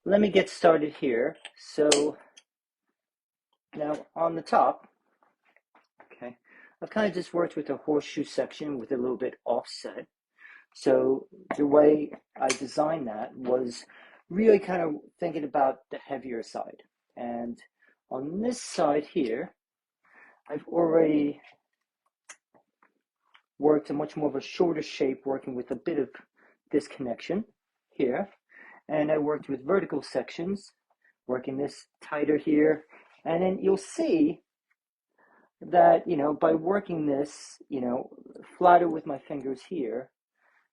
let me get started here. So now on the top, okay, I've kind of just worked with a horseshoe section with a little bit offset. So the way I designed that was really kind of thinking about the heavier side. And on this side here, I've already worked a much more of a shorter shape, working with a bit of disconnection here. And I worked with vertical sections, working this tighter here. And then you'll see that, by working this, flatter with my fingers here,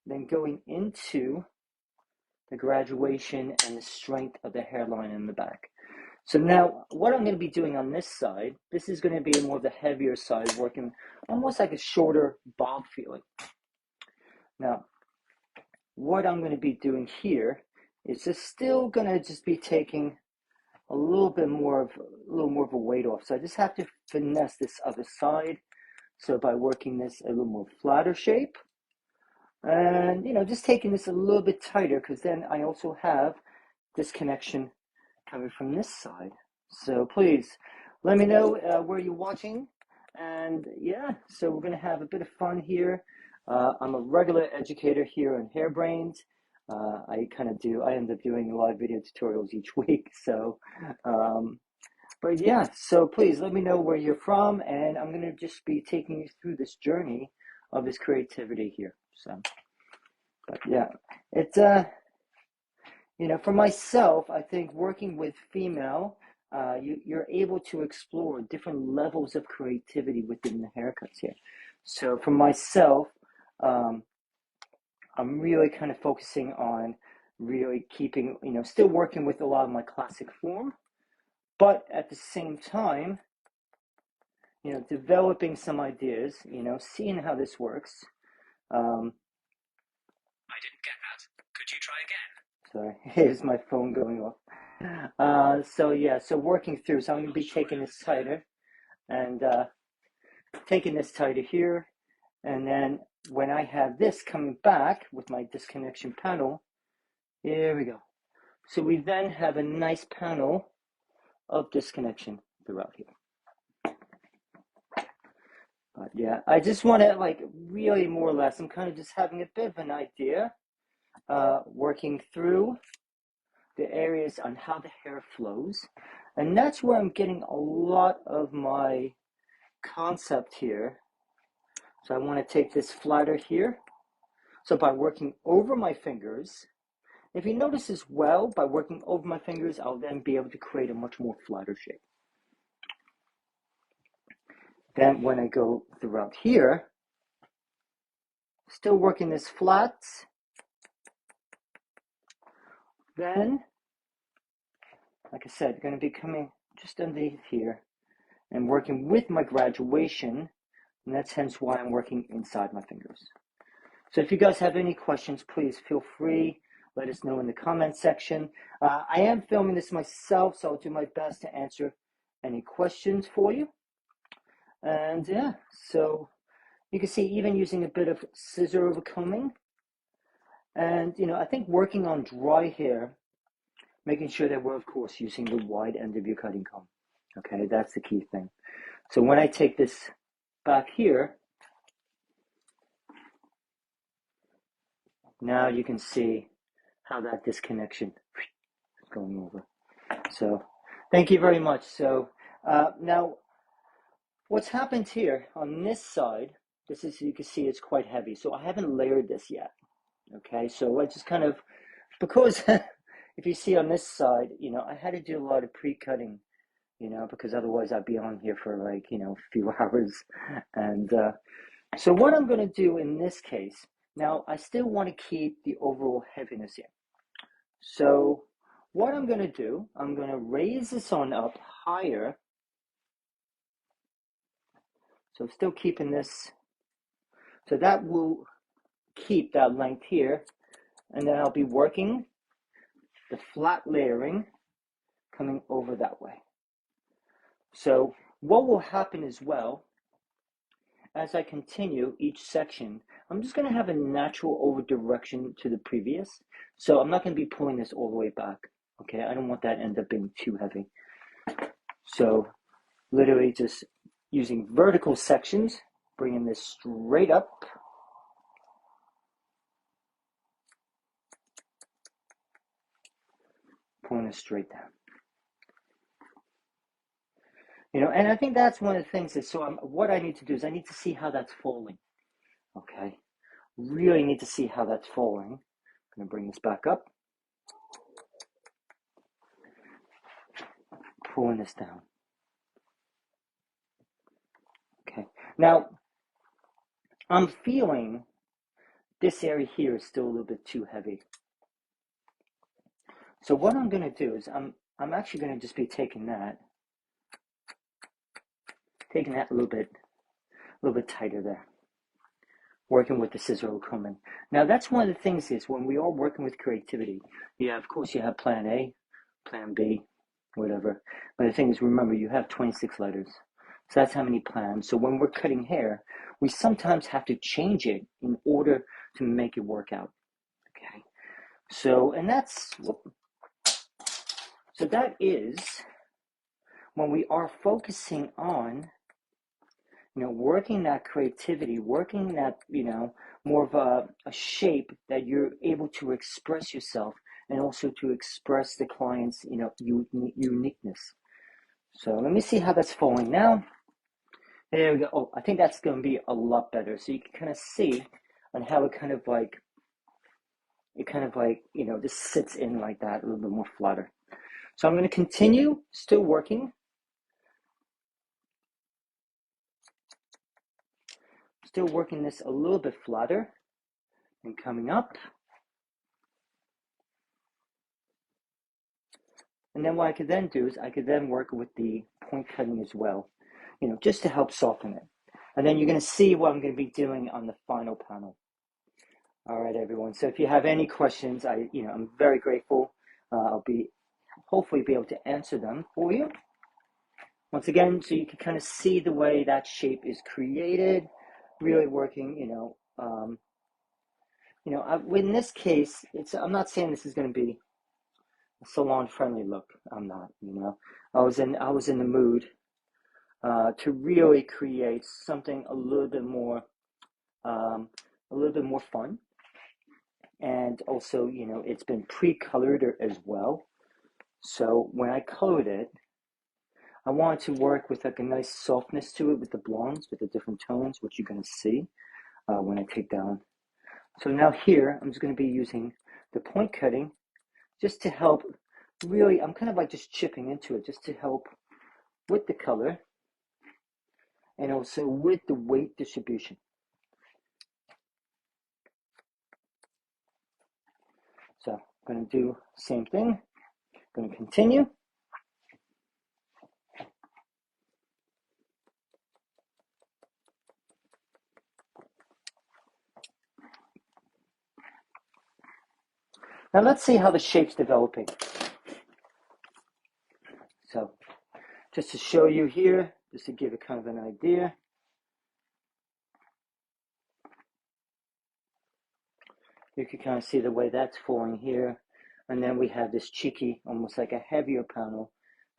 then going into the graduation and the strength of the hairline in the back. So now what I'm going to be doing on this side, this is going to be more of the heavier side, working almost like a shorter bob feeling. Now, what I'm going to be doing here is just still going to just be taking a little more of a weight off. So I just have to finesse this other side. So by working this a little more flatter shape, and just taking this a little bit tighter, because then I also have this connection coming from this side. So please let me know where you're watching, and yeah, so we're gonna have a bit of fun here. I'm a regular educator here on Hairbrains. I end up doing live video tutorials each week. So but yeah, so please let me know where you're from, and I'm gonna just be taking you through this journey of this creativity here. So but yeah, it's for myself, I think working with female, you're able to explore different levels of creativity within the haircuts here. So for myself, I'm really kind of focusing on really keeping, still working with a lot of my classic form, but at the same time, developing some ideas, seeing how this works. I didn't get that. Could you try again? Sorry, here's my phone going off. So yeah, so working through, so I'm going to be taking this tighter and taking this tighter here. And then when I have this coming back with my disconnection panel, here we go. So we then have a nice panel of disconnection throughout here. But yeah, I just want to really more or less, I'm kind of just having a bit of an idea, working through the areas on how the hair flows. And that's where I'm getting a lot of my concept here. So I want to take this flatter here. So by working over my fingers, if you notice as well, by working over my fingers, I'll then be able to create a much more flatter shape. Then when I go throughout here, still working this flat, then, like I said, going to be coming just underneath here and working with my graduation, and that's hence why I'm working inside my fingers. So if you guys have any questions, please feel free, let us know in the comment section. I am filming this myself, so I'll do my best to answer any questions for you. And yeah, so you can see even using a bit of scissor over combing. And I think working on dry hair, making sure that we're of course using the wide end of your cutting comb. Okay, that's the key thing. So when I take this back here, now you can see how that disconnection is going over. So thank you very much. So now what's happened here on this side, this is, you can see it's quite heavy. So I haven't layered this yet. Okay, so I just kind of, because if you see on this side, I had to do a lot of pre-cutting, because otherwise I'd be on here for a few hours. And so what I'm going to do in this case, now I still want to keep the overall heaviness here. So what I'm going to do, I'm going to raise this on up higher. So still keeping this, so that will keep that length here. And then I'll be working the flat layering coming over that way. So what will happen as well, as I continue each section, I'm just going to have a natural over direction to the previous. So I'm not going to be pulling this all the way back. Okay, I don't want that to end up being too heavy. So literally just using vertical sections, bringing this straight up. Pulling it straight down. And I think that's one of the things is, what I need to do is I need to see how that's falling. Okay, really need to see how that's falling. I'm going to bring this back up. Pulling this down. Okay, now I'm feeling this area here is still a little bit too heavy. So what I'm going to do is I'm actually going to just be taking that a little bit tighter there. Working with the scissor or Krummen. Now that's one of the things is when we are working with creativity, of course you have plan A, plan B, whatever. But the thing is, remember, you have 26 letters. So that's how many plans. So when we're cutting hair, we sometimes have to change it in order to make it work out. Okay. So that is when we are focusing on working that creativity, working that, more of a shape that you're able to express yourself and also to express the client's, uniqueness. So let me see how that's falling now. There we go. Oh, I think that's going to be a lot better. So you can kind of see on how it kind of like, just sits in like that, a little bit more flatter. So I'm going to continue still working. Still working this a little bit flatter and coming up. And then what I could then do is I could then work with the point cutting as well, just to help soften it. And then you're going to see what I'm going to be doing on the final panel. All right, everyone. So if you have any questions, I'm very grateful. I'll hopefully be able to answer them for you. Once again, so you can kind of see the way that shape is created, really working, in this case, I'm not saying this is going to be a salon friendly look. I'm not, I was in the mood to really create something a little bit more fun. And also, it's been pre-colored as well. So when I colored it, I wanted to work with like a nice softness to it with the blondes, with the different tones, which you're going to see when I take down. So now here, I'm just going to be using the point cutting just to help. Really, I'm kind of like just chipping into it just to help with the color and also with the weight distribution. So I'm going to do the same thing. I'm going to continue. Now let's see how the shape's developing. So just to show you here, just to give it kind of an idea. You can kind of see the way that's falling here. And then we have this cheeky, almost like a heavier panel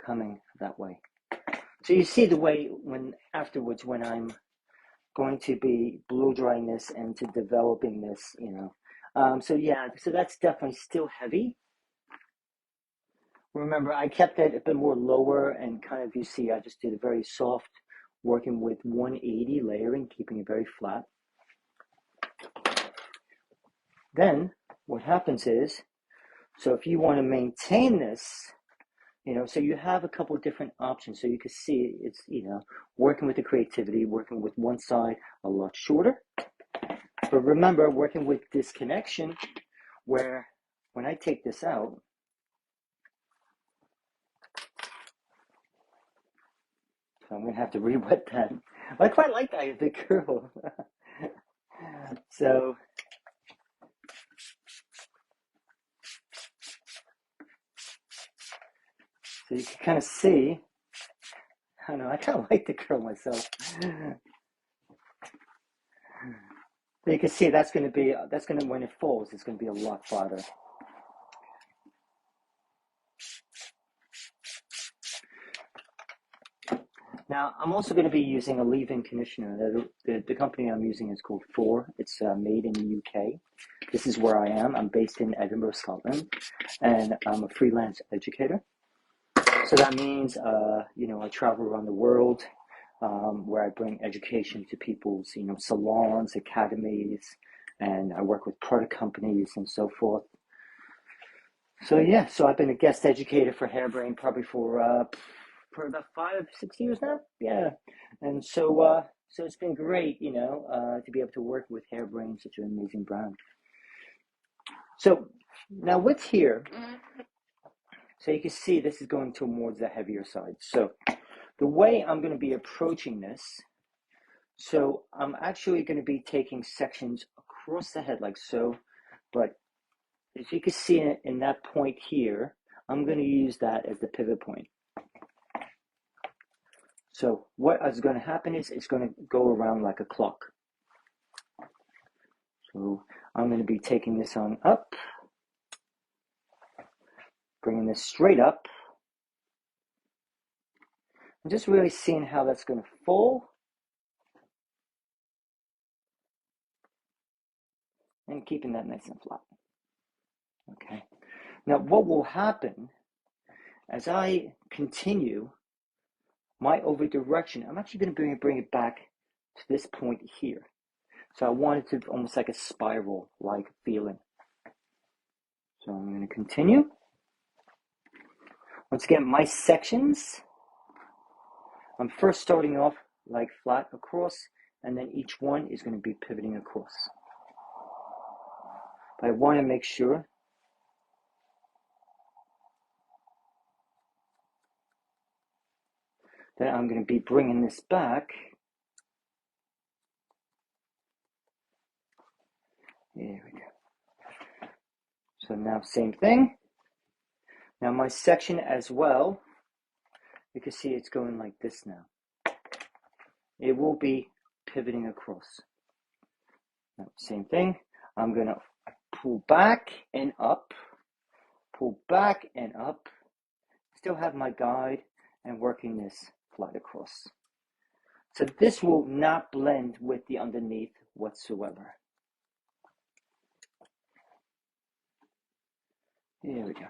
coming that way. So you see the way when I'm going to be blow drying this and to developing this, so that's definitely still heavy. Remember, I kept it a bit more lower and kind of, you see, I just did a very soft, working with 180 layering, keeping it very flat. Then what happens is, so if you want to maintain this, so you have a couple of different options. So you can see it's, working with the creativity, working with one side a lot shorter. But remember, working with this connection where when I take this out, so I'm going to have to re-wet that. I quite like that, the curl. So you can kind of see, I don't know, I kind of like the curl myself. So you can see when it falls, it's going to be a lot farther. Now, I'm also going to be using a leave-in conditioner. The company I'm using is called Four. It's made in the UK. This is where I am. I'm based in Edinburgh, Scotland, and I'm a freelance educator. So that means, I travel around the world, where I bring education to people's, salons, academies, and I work with product companies and so forth. So yeah, so I've been a guest educator for Hairbrain probably for about 5, 6 years now. Yeah, and so it's been great, to be able to work with Hairbrain, such an amazing brand. So now with here, so you can see this is going towards the heavier side. So the way I'm going to be approaching this, so I'm actually going to be taking sections across the head like so, but as you can see in that point here, I'm going to use that as the pivot point. So what is going to happen is it's going to go around like a clock. So I'm going to be taking this on up, bringing this straight up, and just really seeing how that's going to fall. And keeping that nice and flat. Okay. Now what will happen as I continue my over direction, I'm actually going to bring it back to this point here. So I want it to almost like a spiral like feeling. So I'm going to continue. Once again, my sections, I'm first starting off like flat across, and then each one is going to be pivoting across. But I want to make sure that I'm going to be bringing this back. There we go. So now same thing. Now my section as well, you can see it's going like this now. It will be pivoting across. Now, same thing. I'm going to pull back and up, pull back and up, still have my guide and working this flat across. So this will not blend with the underneath whatsoever. Here we go.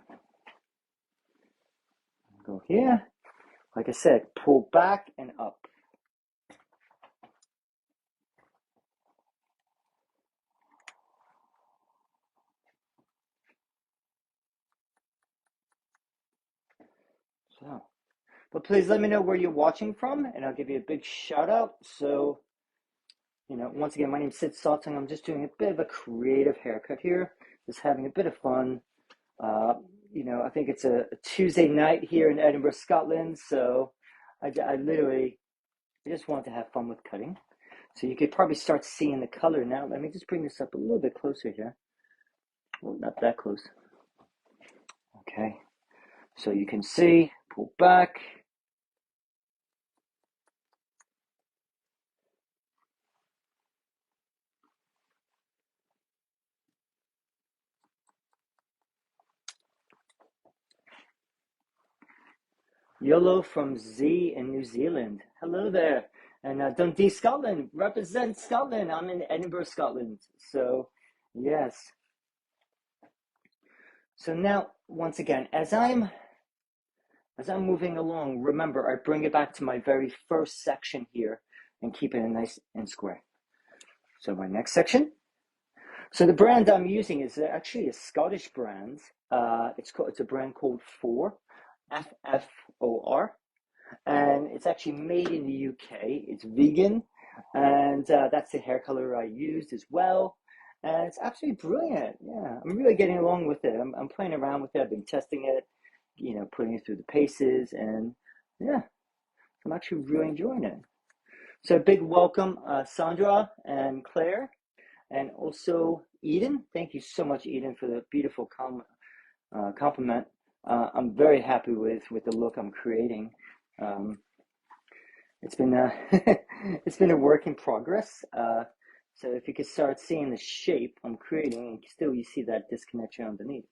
Go here. Like I said, pull back and up. So, but please let me know where you're watching from, and I'll give you a big shout out. So, once again, my name's Sid Salting. I'm just doing a bit of a creative haircut here, just having a bit of fun. I think it's a Tuesday night here in Edinburgh, Scotland. So, I just want to have fun with cutting. So you could probably start seeing the color now. Let me just bring this up a little bit closer here. Well, not that close. Okay. So you can see, pull back. Yolo from Z in New Zealand. Hello there. And Dundee, Scotland. Represent Scotland. I'm in Edinburgh, Scotland. So, yes. So now, once again, as I'm moving along, remember, I bring it back to my very first section here and keep it nice and square. So my next section. So the brand I'm using is actually a Scottish brand. It's a brand called Four, FFOR, and it's actually made in the UK. It's vegan, and that's the hair color I used as well. And it's absolutely brilliant. Yeah, I'm really getting along with it. I'm playing around with it. I've been testing it, putting it through the paces, and yeah, I'm actually really enjoying it. So big welcome, Sandra and Claire, and also Eden. Thank you so much, Eden, for the beautiful compliment. I'm very happy with the look I'm creating. It's been it's been a work in progress. So if you could start seeing the shape I'm creating, and still you see that disconnection underneath.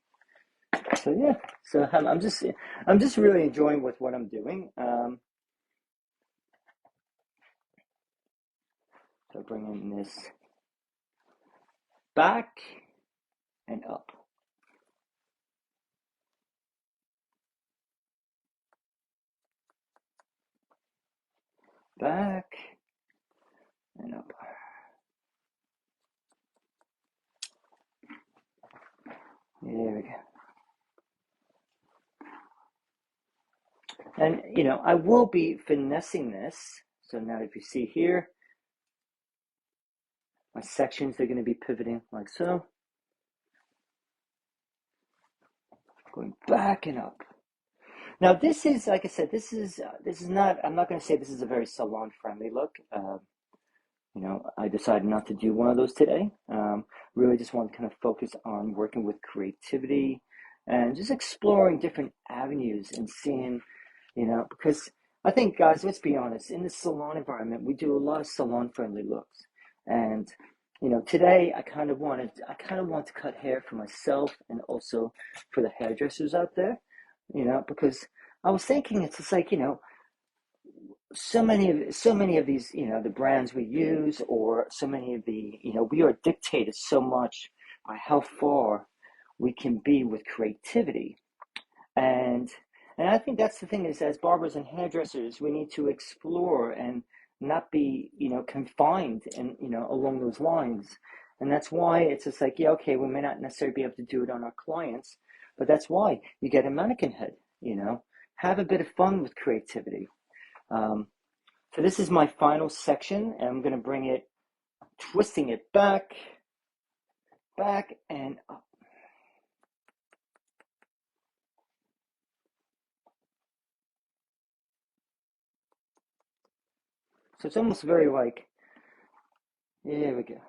So yeah, so I'm just really enjoying with what I'm doing. So bringing this back and up. Back and up. There we go. And, you know, I will be finessing this. So now if you see here, my sections are going to be pivoting like so. Going back and up. Now this is, like I said, this is not, I'm not going to say this is a very salon friendly look. You know, I decided not to do one of those today. Really just want to kind of focus on working with creativity and just exploring different avenues and seeing, you know, because I think, guys, let's be honest, in the salon environment, we do a lot of salon friendly looks. And, you know, today I kind of want to cut hair for myself and also for the hairdressers out there, you know, because I was thinking it's just like, you know, so many of these, you know, the brands we use, or so many of the, you know, we are dictated so much by how far we can be with creativity. And I think that's the thing, is as barbers and hairdressers, we need to explore and not be, you know, confined and, you know, along those lines. And that's why it's just like, yeah, okay, we may not necessarily be able to do it on our clients, but that's why you get a mannequin head, you know, have a bit of fun with creativity. So this is my final section, and I'm going to bring it, twisting it back, and up. So it's almost very like, there we go.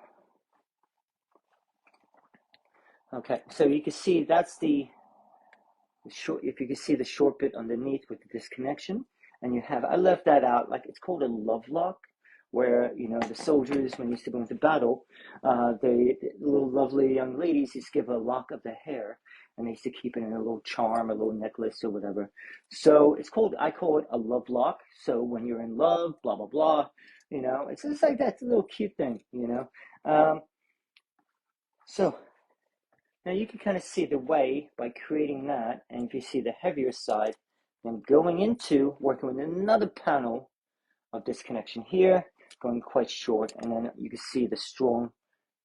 Okay, so you can see that's the short, if you can see the short bit underneath with the disconnection, and you have, I left that out, like it's called a love lock, where, you know, the soldiers, when they used to go into battle, the little lovely young ladies used to give a lock of their hair, and they used to keep it in a little charm, a little necklace or whatever. So it's called, I call it a love lock. So when you're in love, blah blah blah, you know, it's just like that's a little cute thing, you know. So now you can kind of see the way by creating that, and if you see the heavier side, then going into working with another panel of disconnection here, going quite short, and then you can see the strong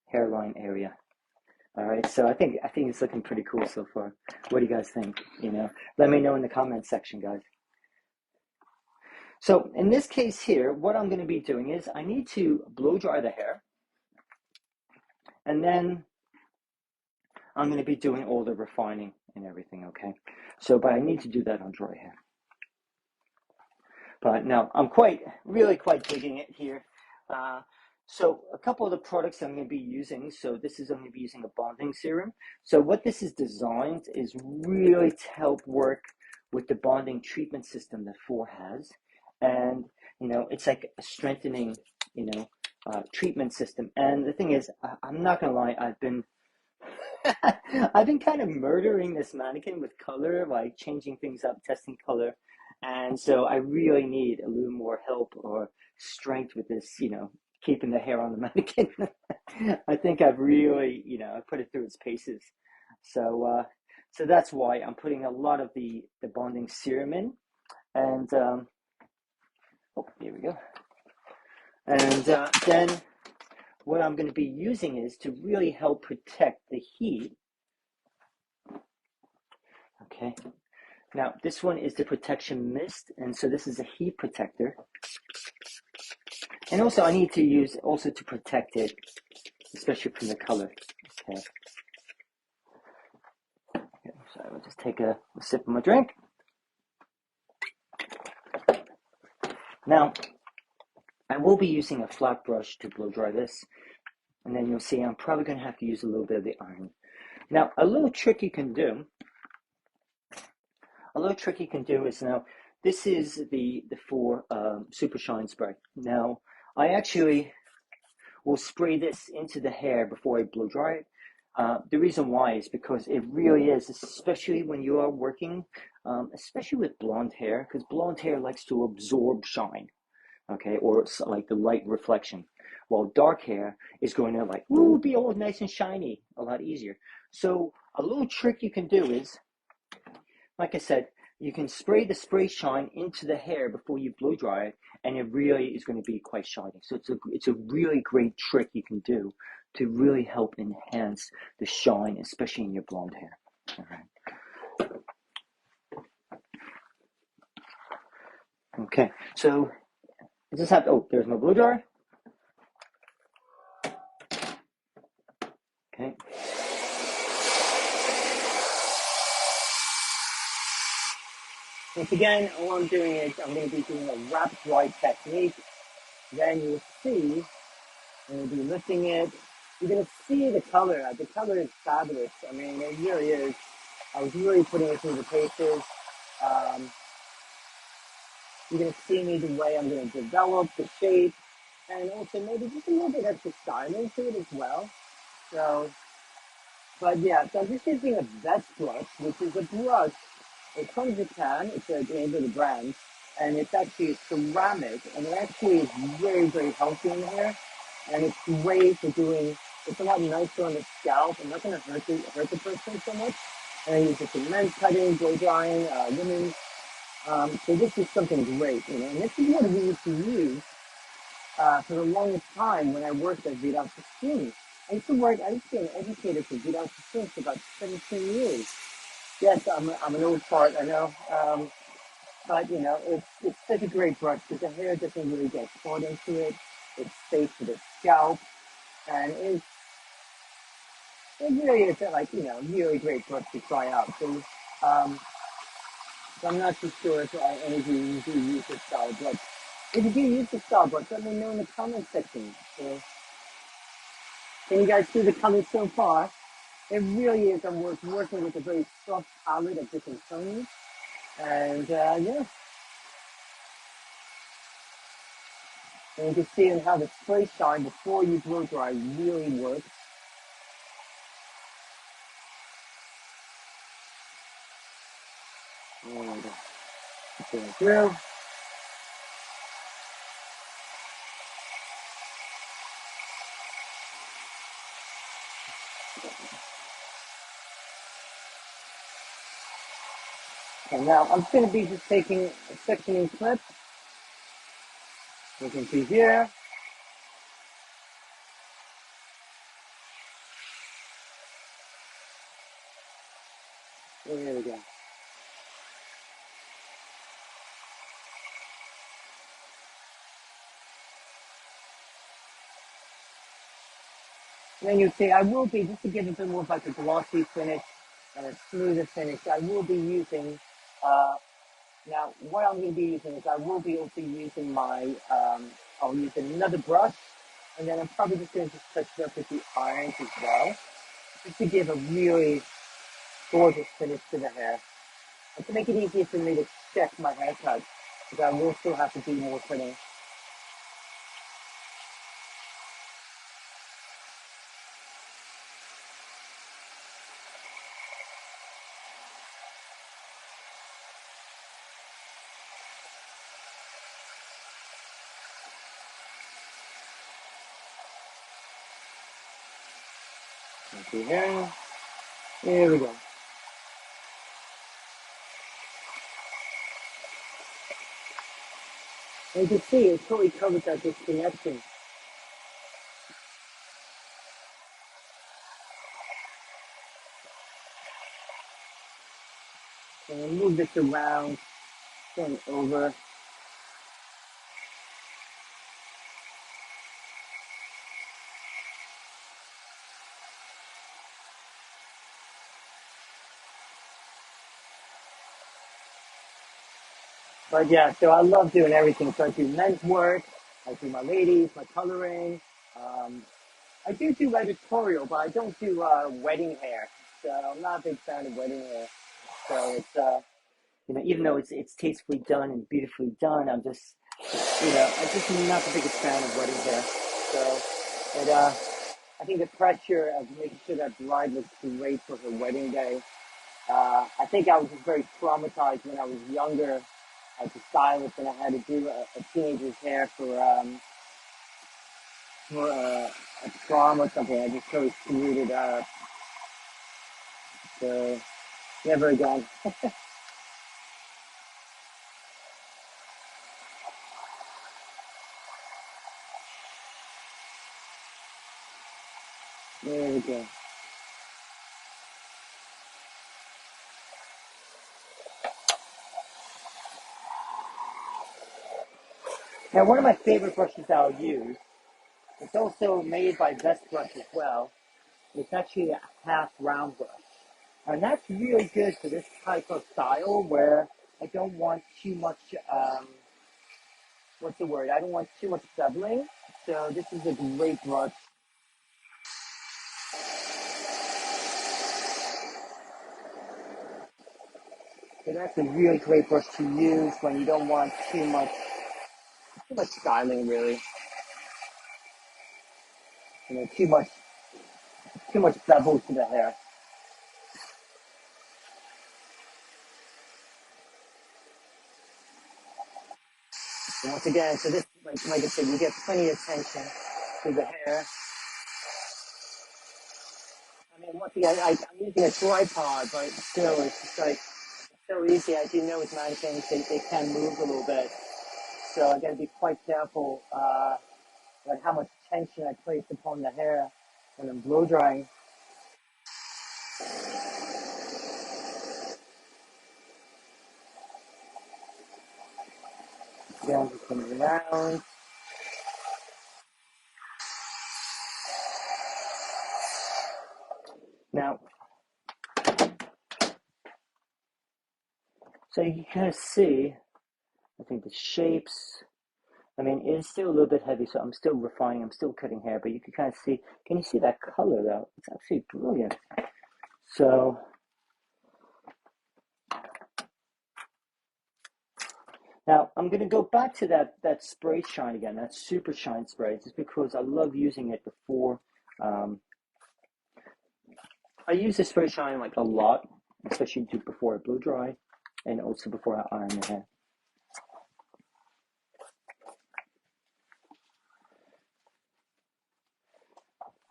hairline area. All right, so I think it's looking pretty cool so far. What do you guys think? You know, let me know in the comment section, guys. So in this case here, what I'm going to be doing is I need to blow dry the hair, and then I'm going to be doing all the refining and everything, okay? So, but I need to do that on dry hair. But now I'm really quite digging it here. So a couple of the products I'm going to be using, so this is, I'm going to be using a bonding serum. So what this is designed is really to help work with the bonding treatment system that Four has. And, you know, it's like a strengthening, you know, treatment system. And the thing is, I'm not going to lie, I've been kind of murdering this mannequin with color, like changing things up, testing color. And so I really need a little more help or strength with this, you know, keeping the hair on the mannequin. I think I've really, you know, I put it through its paces. So, so that's why I'm putting a lot of the bonding serum in. And, oh, here we go. And then what I'm going to be using is to really help protect the heat. Okay. Now, this one is the protection mist, and so this is a heat protector. And also I need to use also to protect it, especially from the color. Okay. So I'll just take a sip of my drink. Now, I will be using a flat brush to blow dry this, and then you'll see I'm probably going to have to use a little bit of the iron. Now, a little trick you can do is, now, this is the Four Super Shine Spray. Now, I actually will spray this into the hair before I blow dry it. The reason why is because it really is, especially when you are working, especially with blonde hair, because blonde hair likes to absorb shine. okay, or like the light reflection. While dark hair is going to like, be all nice and shiny, a lot easier. So a little trick you can do is, like I said, you can spray the spray shine into the hair before you blow dry it, and it really is going to be quite shiny. So it's a really great trick you can do to really help enhance the shine, especially in your blonde hair. All right. Okay. So I just have. Oh, there's no blow dryer. Okay. Once again, all I'm doing is I'm going to be doing a wrap dry technique. Then you'll see, and we'll be lifting it. You're going to see the color. The color is fabulous. I mean, it really is. I was really putting it through the paces. Um, you're going to see me the way I'm going to develop the shape, and also maybe just a little bit extra styling to it as well. So, but yeah, so I'm just using a vest brush, which is a brush. It's from Japan. It's the name of the brand, and it's actually ceramic, and it actually is very, very healthy in here, and it's great for doing. It's a lot nicer on the scalp. I'm not going to hurt the person so much. And I use it for men's cutting, blow drying, women's. So this is something great, and this is what we used to use for the longest time when I worked at Vidal Sassoon. I used to be an educator for Vidal Sassoon for about 17 years. Yes, I'm an old fart, I know. But it's such a great brush because the hair doesn't really get caught into it. It's safe for the scalp, and it really is like really great brush to try out. Um, so I'm not too sure if any of you do use this style, but if you do use this style brush, let me know in the comment section. So, can you guys see the colors so far? It really is. I'm working with a very soft palette of different tones, and yeah. And you can see how the spray shine before you blow dry really works. And going through. And now I'm going to be just taking a sectioning clip. You can see here. There we go. And then you see I will be, just to give it a bit more of like a glossy finish and a smoother finish, I will be using, now what I'm going to be using is I will be also using I'll use another brush, and then I'm probably just going to just touch it up with the irons as well, just to give a really gorgeous finish to the hair. And to make it easier for me to check my haircut, because I will still have to do more thinning. Okay, here we go. And you can see it totally covers that disconnection. And I move this around, turn over. But yeah, so I love doing everything. So I do men's work, I do my ladies, my coloring. Um, I do editorial, but I don't do wedding hair. So I'm not a big fan of wedding hair. So it's even though it's tastefully done and beautifully done, I'm just not the biggest fan of wedding hair. So, and I think the pressure of making sure that bride looks great for her wedding day. I think I was just very traumatized when I was younger, as a stylist, and I had to do a teenager's hair for a prom or something. I just totally screwed it up. So never again. There we go. Now, one of my favorite brushes I'll use, it's also made by Best Brush as well. It's actually a half round brush. And that's really good for this type of style where I don't want too much, what's the word? I don't want too much beveling. So this is a great brush. So that's a really great brush to use when you don't want too much styling really. You know, too much bevel to the hair. And once again, so this, like I said, you get plenty of attention to the hair. I mean, once again, I'm using a tripod, but still, it's just like so easy. As you know, with mannequins, they can move a little bit. So I got to be quite careful, like how much tension I place upon the hair when I'm blow drying. Again, just coming around. Now, so you can kind of see, I think the shapes. I mean, it's still a little bit heavy, so I'm still refining. I'm still cutting hair, but you can kind of see. Can you see that color though? It's actually brilliant. So now I'm going to go back to that spray shine again, that super shine spray, just because I love using it before. I use this spray shine like a lot, especially before I blow dry, and also before I iron the hair.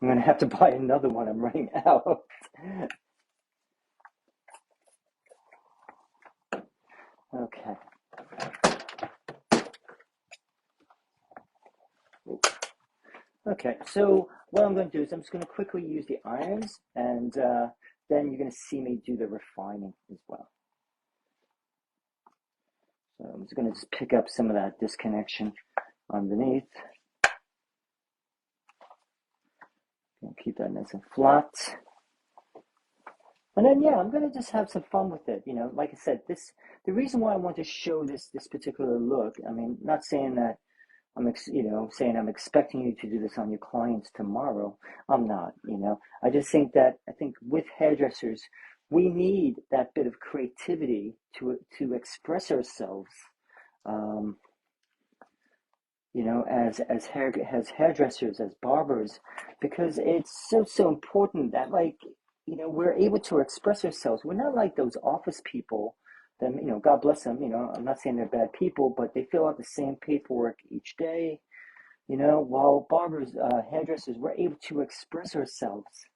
I'm going to have to buy another one. I'm running out. Okay. Okay, so what I'm going to do is I'm just going to quickly use the irons, and then you're going to see me do the refining as well. So I'm just going to just pick up some of that disconnection underneath. Keep that nice and flat. And then, yeah, I'm going to just have some fun with it. You know, like I said, the reason why I want to show this particular look, I mean, not saying that saying I'm expecting you to do this on your clients tomorrow. I'm not, I just think with hairdressers, we need that bit of creativity to express ourselves, um, as hairdressers, as barbers, because it's so important that we're able to express ourselves. We're not like those office people. Then God bless them. I'm not saying they're bad people, but they fill out the same paperwork each day. While barbers, hairdressers, we're able to express ourselves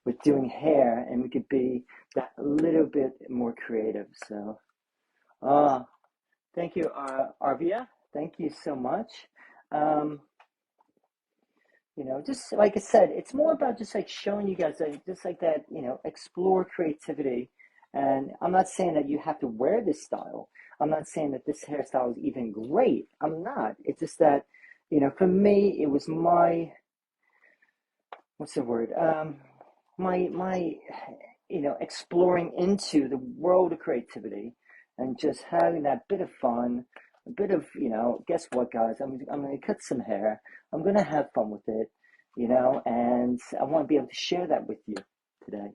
with doing hair, and we could be that little bit more creative. So, thank you, Arvia. Thank you so much. Um, just like I said, it's more about just like showing you guys that just like that, explore creativity. And I'm not saying that you have to wear this style. I'm not saying that this hairstyle is even great. I'm not. It's just that, for me, it was what's the word? My exploring into the world of creativity and just having that bit of fun, a bit of, guess what, guys? I'm going to cut some hair. I'm going to have fun with it, and I want to be able to share that with you today.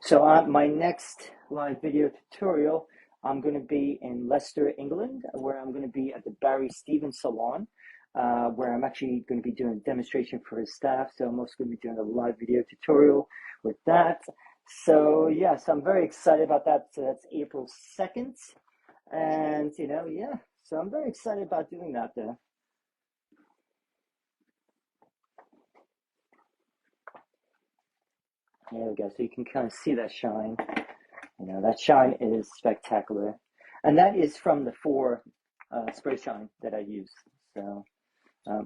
So my next live video tutorial, I'm going to be in Leicester, England, where I'm going to be at the Barry Stevens Salon, where I'm actually going to be doing a demonstration for his staff. So I'm also going to be doing a live video tutorial with that. So yes, I'm very excited about that. So that's April 2nd. And yeah, so I'm very excited about doing that there. There we go. So you can kind of see that shine. That shine is spectacular. And that is from the 4 spray shine that I use. So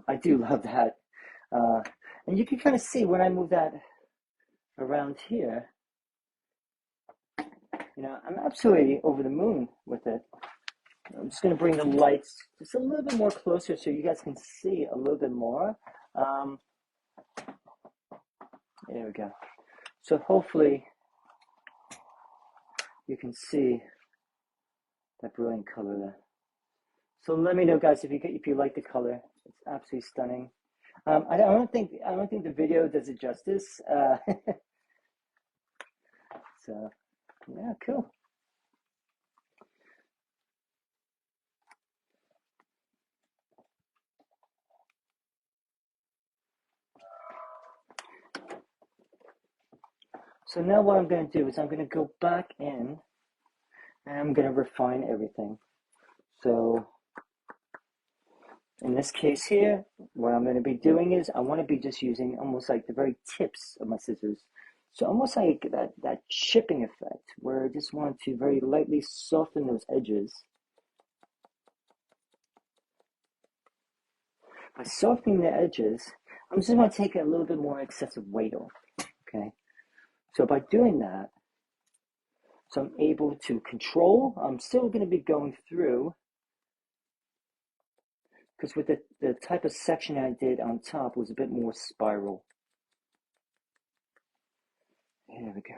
I do love that. Uh, and you can kind of see when I move that around here, I'm absolutely over the moon with it. I'm just going to bring the lights just a little bit more closer so you guys can see a little bit more. Um, there we go. So hopefully you can see that brilliant color there. So let me know, guys, if you like the color. It's absolutely stunning. I don't think the video does it justice. So yeah, cool. So now what I'm going to do is I'm going to go back in and I'm going to refine everything. So in this case here, what I'm going to be doing is I want to be just using almost like the very tips of my scissors. So almost like that chipping effect where I just want to very lightly soften those edges. By softening the edges, I'm just going to take a little bit more excessive weight off, okay? So by doing that, so I'm able to control, I'm still going to be going through, because with the type of section I did on top was a bit more spiral. There we go.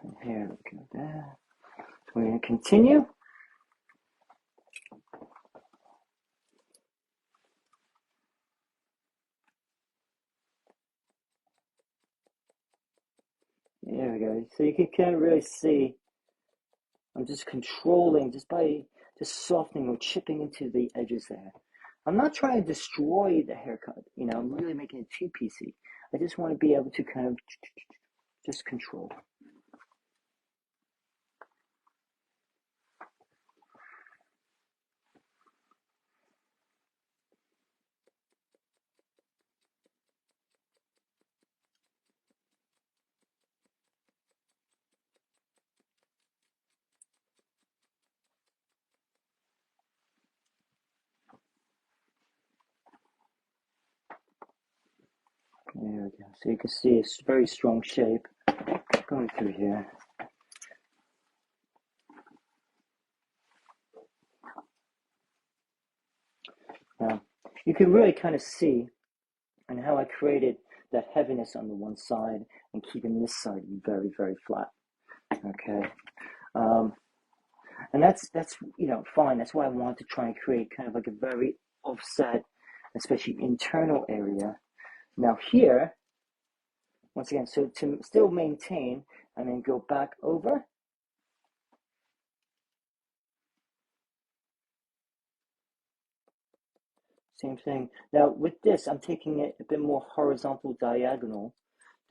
And here we go there. So we're going to continue. There we go. So you can kind of really see I'm just controlling just by just softening or chipping into the edges there. I'm not trying to destroy the haircut, I'm really making it too piecey. I just want to be able to kind of just control. There we go. So you can see it's very strong shape going through here. Now, you can really kind of see and how I created that heaviness on the one side and keeping this side very, very flat. Okay. And that's fine. That's why I want to try and create kind of like a very offset, especially internal area. Now here, once again, so to still maintain and then go back over. Same thing. Now with this, I'm taking it a bit more horizontal diagonal.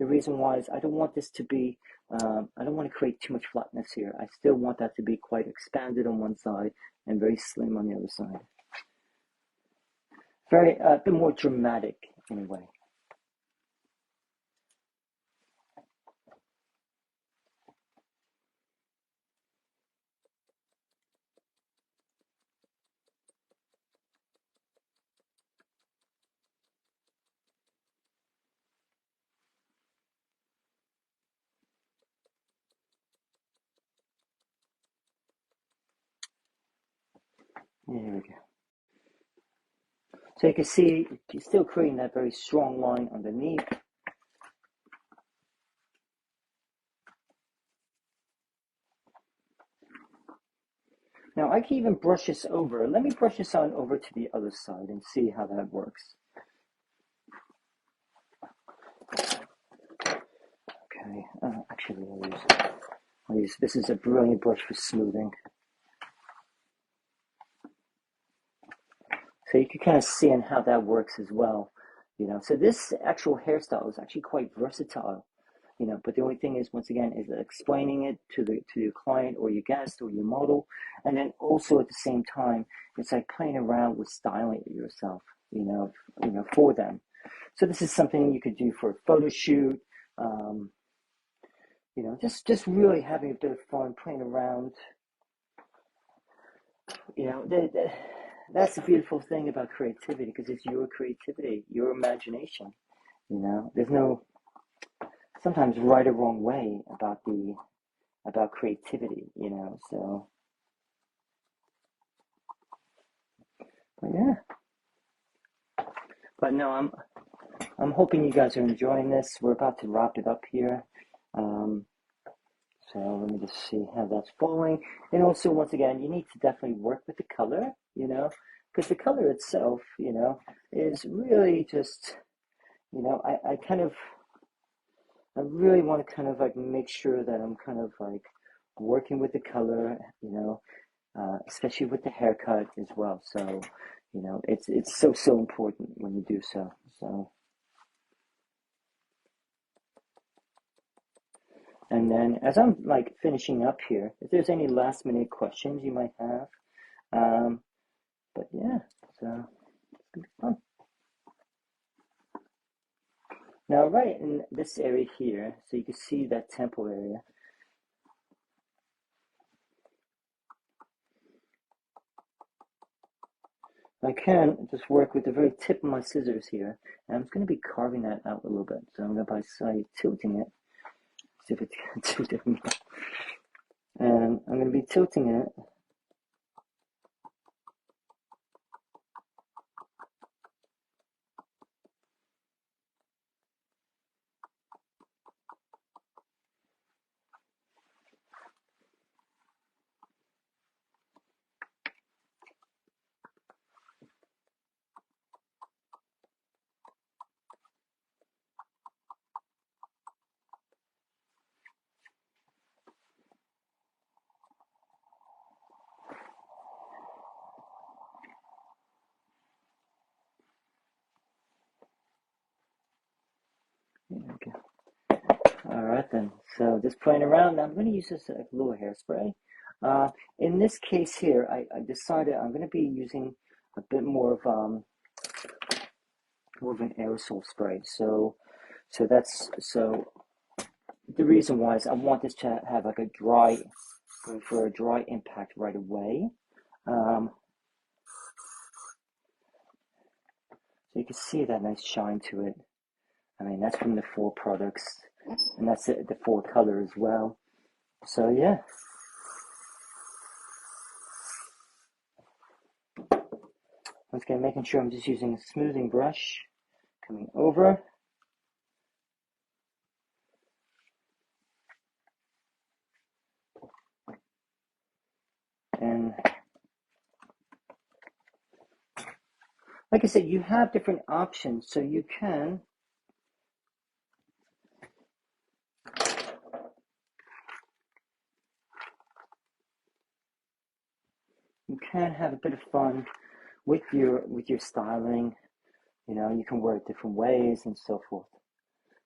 The reason why is I don't want this to be, I don't want to create too much flatness here. I still want that to be quite expanded on one side and very slim on the other side. Very, a bit more dramatic anyway. There we go. So you can see you're still creating that very strong line underneath. Now I can even brush this over. Let me brush this on over to the other side and see how that works. Okay, actually I'll use, this is a brilliant brush for smoothing. So you can kind of see on how that works as well. So this actual hairstyle is actually quite versatile. But the only thing is, once again, is explaining it to your client or your guest or your model, and then also at the same time, it's like playing around with styling it yourself, for them. So this is something you could do for a photo shoot. Um, just really having a bit of fun playing around. You know, that's the beautiful thing about creativity, because it's your creativity, your imagination. There's no sometimes right or wrong way about creativity. So, but yeah. But no, I'm hoping you guys are enjoying this. We're about to wrap it up here. Um, so let me just see how that's falling. And also, once again, you need to definitely work with the color, because the color itself, is really just, I kind of, I really want to kind of like make sure that I'm kind of like working with the color, especially with the haircut as well. So, it's so important when you do so. So. And then as I'm like finishing up here, if there's any last minute questions you might have, um, but yeah, so it's gonna be fun. Now, right in this area here, so you can see that temple area, I can just work with the very tip of my scissors here, and I'm just going to be carving that out a little bit. So I'm going to by tilting it, see if it's tilting, and I'm going to be tilting it. Okay. All right then. So just playing around. Now I'm going to use this little hairspray. Uh, in this case here, I decided I'm going to be using a bit more of an aerosol spray. So the reason why is I want this to have like for a dry impact right away. Um, so you can see that nice shine to it. I mean, that's from the four products, and that's the four color as well. So yeah. Once again, making sure I'm just using a smoothing brush, coming over. And like I said, you have different options, so you can have a bit of fun with your styling. You can wear it different ways and so forth.